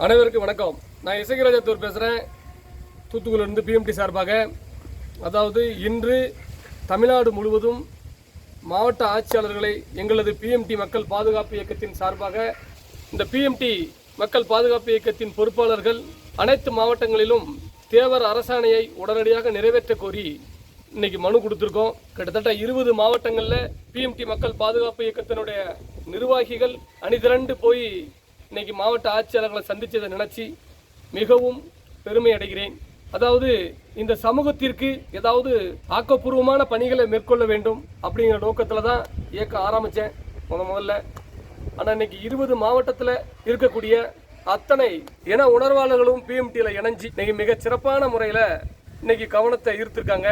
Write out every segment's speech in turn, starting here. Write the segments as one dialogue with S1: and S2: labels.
S1: அனைவருக்கும் வணக்கம். நான் இசைராஜத்தூர் பேசுகிறேன், தூத்துக்குடியிலிருந்து பிஎம்டி சார்பாக. அதாவது இன்று தமிழ்நாடு முழுவதும் மாவட்ட ஆட்சியாளர்களை எங்களது பிஎம்டி மக்கள் பாதுகாப்பு இயக்கத்தின் சார்பாக இந்த பிஎம்டி மக்கள் பாதுகாப்பு இயக்கத்தின் பொறுப்பாளர்கள் அனைத்து மாவட்டங்களிலும் தேவர் அரசாணையை உடனடியாக நிறைவேற்ற கோரி இன்னைக்கு மனு கொடுத்துருக்கோம். கிட்டத்தட்ட 20 மாவட்டங்களில் பிஎம்டி மக்கள் பாதுகாப்பு இயக்கத்தினுடைய நிர்வாகிகள் அணிதிரண்டு போய் இன்னைக்கு மாவட்ட ஆட்சியாளர்களை சந்தித்ததை நினைச்சு மிகவும் பெருமை அடைகிறேன். அதாவது இந்த சமூகத்திற்கு ஏதாவது ஆக்கப்பூர்வமான பணிகளை மேற்கொள்ள வேண்டும் அப்படிங்கிற நோக்கத்தில் தான் இயக்கம் ஆரம்பித்தேன் முதல்ல. ஆனால் இன்னைக்கு 20 மாவட்டத்தில் இருக்கக்கூடிய அத்தனை இன உணர்வாளர்களும் பிஎம்டியில் இணைஞ்சு இன்னைக்கு மிக சிறப்பான முறையில் இன்னைக்கு கவனத்தை ஈர்த்திருக்காங்க.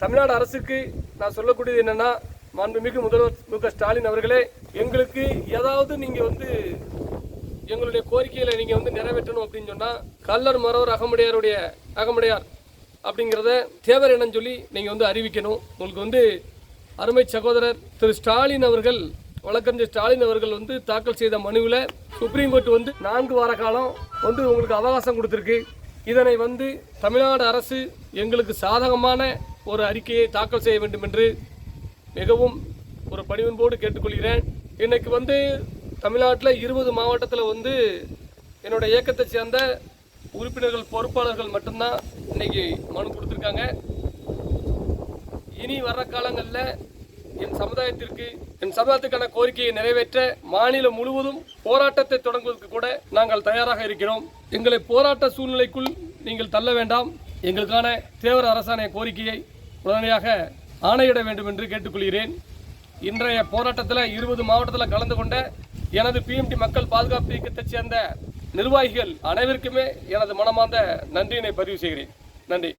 S1: தமிழ்நாடு அரசுக்கு நான் சொல்லக்கூடியது என்னன்னா, மாண்புமிகு முதல்வர் மு.க. ஸ்டாலின் அவர்களே, எங்களுக்கு ஏதாவது நீங்கள் எங்களுடைய கோரிக்கைகளை நீங்கள் நிறைவேற்றணும் அப்படின்னு சொன்னால் கல்லர் மறவர் அகமுடையார் அப்படிங்கிறத தேவர் என்னன்னு சொல்லி நீங்கள் அறிவிக்கணும். உங்களுக்கு அருமை சகோதரர் திரு ஸ்டாலின் அவர்கள், வழக்கறிஞர் ஸ்டாலின் அவர்கள் தாக்கல் செய்த மனுவில் சுப்ரீம் கோர்ட் 4 வார காலம் உங்களுக்கு அவகாசம் கொடுத்துருக்கு. இதனை தமிழ்நாடு அரசு எங்களுக்கு சாதகமான ஒரு அறிக்கையை தாக்கல் செய்ய வேண்டும் என்று மிகவும் ஒரு பணிவன்போடு கேட்டுக்கொள்கிறேன். இன்னைக்கு தமிழ்நாட்டில் 20 மாவட்டத்தில் என்னோட இயக்கத்தை சேர்ந்த உறுப்பினர்கள் பொறுப்பாளர்கள் மட்டும்தான் இன்னைக்கு மனு கொடுத்துருக்காங்க. இனி வர்ற காலங்களில் என் சமுதாயத்துக்கான கோரிக்கையை நிறைவேற்ற மாநிலம் முழுவதும் போராட்டத்தை தொடங்குவதற்கு கூட நாங்கள் தயாராக இருக்கிறோம். எங்களை போராட்ட சூழ்நிலைக்குள் நீங்கள் தள்ள வேண்டாம். எங்களுக்கான தேவர் அரசாணை கோரிக்கையை உடனடியாக ஆணையிட வேண்டும் என்று கேட்டுக்கொள்கிறேன். இன்றைய போராட்டத்தில் 20 மாவட்டத்தில் கலந்து கொண்ட எனது பிஎம்டி மக்கள் பாதுகாப்பு இயக்கத்தைச் சேர்ந்த நிர்வாகிகள் அனைவருக்குமே எனது மனமார்ந்த நன்றியினை பதிவு செய்கிறேன். நன்றி.